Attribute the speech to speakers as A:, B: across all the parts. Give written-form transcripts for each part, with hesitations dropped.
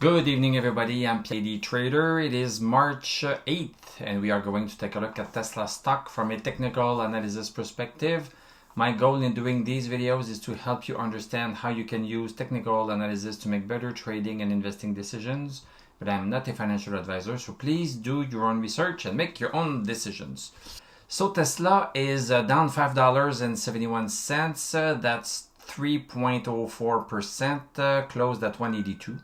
A: Good evening, everybody. I'm PD Trader. It is March 8th, and we are going to take a look at Tesla stock from a technical analysis perspective. My goal in doing these videos is to help you understand how you can use technical analysis to make better trading and investing decisions. But I'm not a financial advisor, so please do your own research and make your own decisions. So Tesla is down $5.71. That's 3.04%, closed at 182.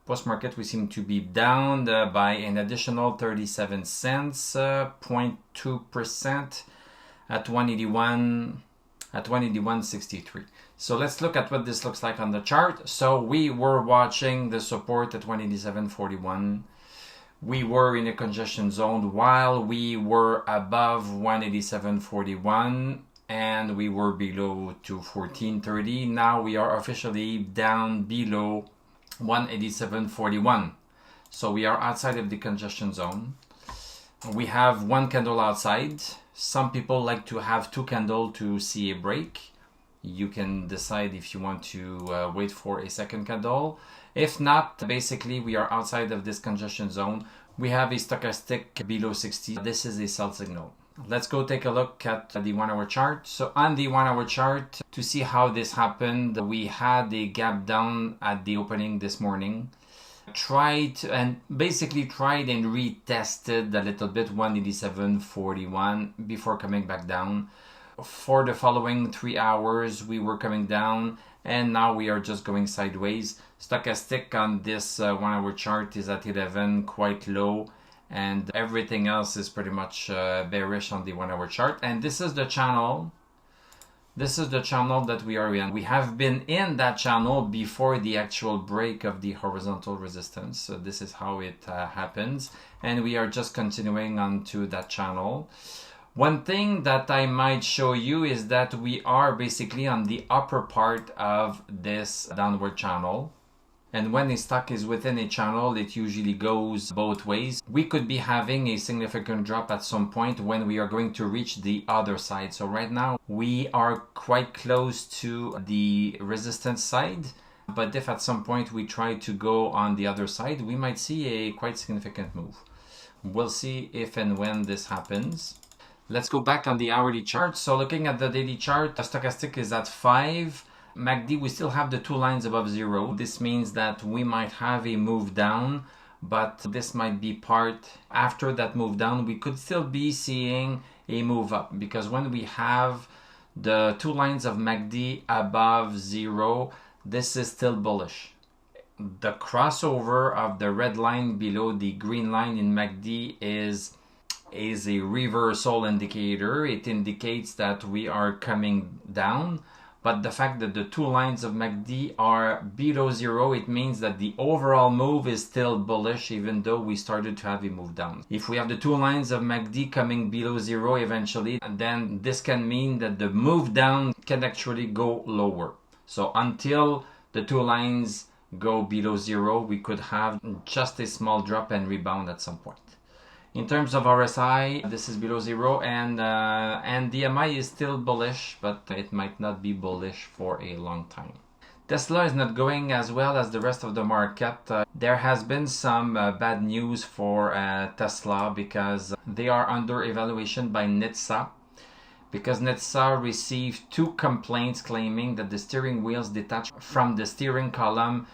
A: Post-market, we seem to be down by an additional 37 cents, 0.2% at 181.63. So let's look at what this looks like on the chart. So we were watching the support at 187.41. We were in a congestion zone while we were above 187.41 and we were below to 14.30. Now we are officially down below 187.41. So we are outside of the congestion zone. We have one candle outside. Some people like to have two candles to see a break. You can decide if you want to wait for a second candle. If not, basically we are outside of this congestion zone. We have a stochastic below 60. This is a sell signal. Let's go take a look at the 1 hour chart. So on the 1 hour chart, to see how this happened, we had a gap down at the opening this morning. Tried and retested a little bit 187.41 before coming back down. For the following 3 hours, we were coming down and now we are just going sideways. Stochastic on this 1 hour chart is at 11, quite low. And everything else is pretty much bearish on the 1 hour chart. And this is the channel. This is the channel that we are in. We have been in that channel before the actual break of the horizontal resistance. So this is how it happens. And we are just continuing onto that channel. One thing that I might show you is that we are basically on the upper part of this downward channel. And when a stock is within a channel, it usually goes both ways. We could be having a significant drop at some point when we are going to reach the other side. So right now, we are quite close to the resistance side. But if at some point we try to go on the other side, we might see a quite significant move. We'll see if and when this happens. Let's go back on the hourly chart. So looking at the daily chart, the stochastic is at 5. MACD, we still have the two lines above zero. This means that we might have a move down, but this might be part after that move down. We could still be seeing a move up because when we have the two lines of MACD above zero, this is still bullish. The crossover of the red line below the green line in MACD is a reversal indicator. It indicates that we are coming down. But the fact that the two lines of MACD are below zero, it means that the overall move is still bullish even though we started to have a move down. If we have the two lines of MACD coming below zero eventually, then this can mean that the move down can actually go lower. So until the two lines go below zero, we could have just a small drop and rebound at some point. In terms of RSI, this is below zero and DMI is still bullish, but it might not be bullish for a long time. Tesla is not going as well as the rest of the market. There has been some bad news for Tesla because they are under evaluation by NHTSA. Because NHTSA received two complaints claiming that the steering wheels detached from the steering column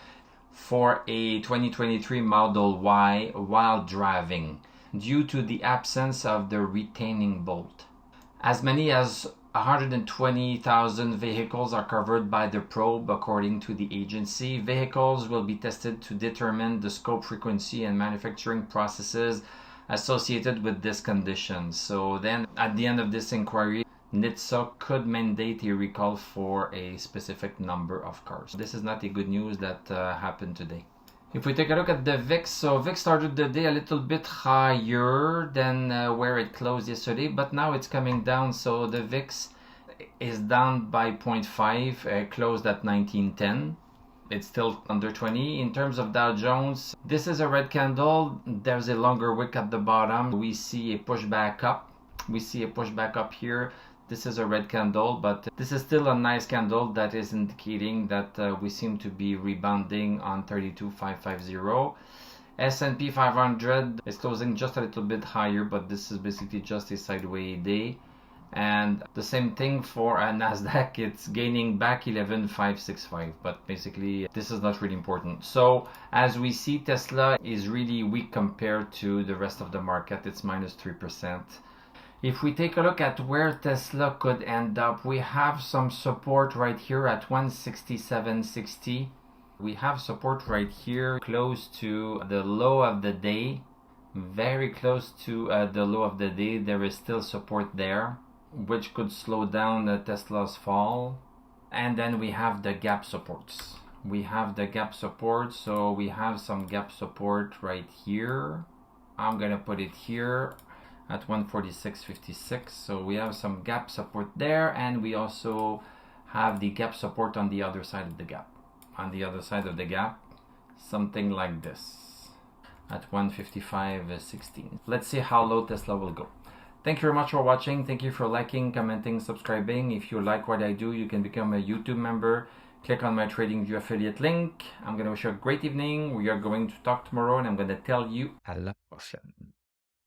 A: for a 2023 Model Y while driving, due to the absence of the retaining bolt. As many as 120,000 vehicles are covered by the probe, according to the agency. Vehicles will be tested to determine the scope, frequency, and manufacturing processes associated with this condition. So then, at the end of this inquiry, NHTSA could mandate a recall for a specific number of cars. This is not a good news that happened today. If we take a look at the VIX, so VIX started the day a little bit higher than where it closed yesterday, but now it's coming down. So the VIX is down by 0.5, closed at 1910. It's still under 20. In terms of Dow Jones, this is a red candle. There's a longer wick at the bottom. We see a pushback up. We see a pushback up here. This is a red candle, but this is still a nice candle that is indicating that we seem to be rebounding on 32,550. S&P 500 is closing just a little bit higher, but this is basically just a sideways day. And the same thing for Nasdaq, it's gaining back 11,565, but basically this is not really important. So as we see, Tesla is really weak compared to the rest of the market. It's minus 3%. If we take a look at where Tesla could end up, we have some support right here at 167.60. We have support right here close to the low of the day, very close to the low of the day. There is still support there, which could slow down Tesla's fall. And then we have the gap supports. We have the gap support, so we have some gap support right here. I'm gonna put it here at 146.56. So we have some gap support there, and we also have the gap support on the other side of the gap. On the other side of the gap, something like this at 155.16. Let's see how low Tesla will go. Thank you very much for watching. Thank you for liking, commenting, subscribing. If you like what I do, you can become a YouTube member. Click on my TradingView affiliate link. I'm going to wish you a great evening. We are going to talk tomorrow, and I'm going to tell you à la prochaine.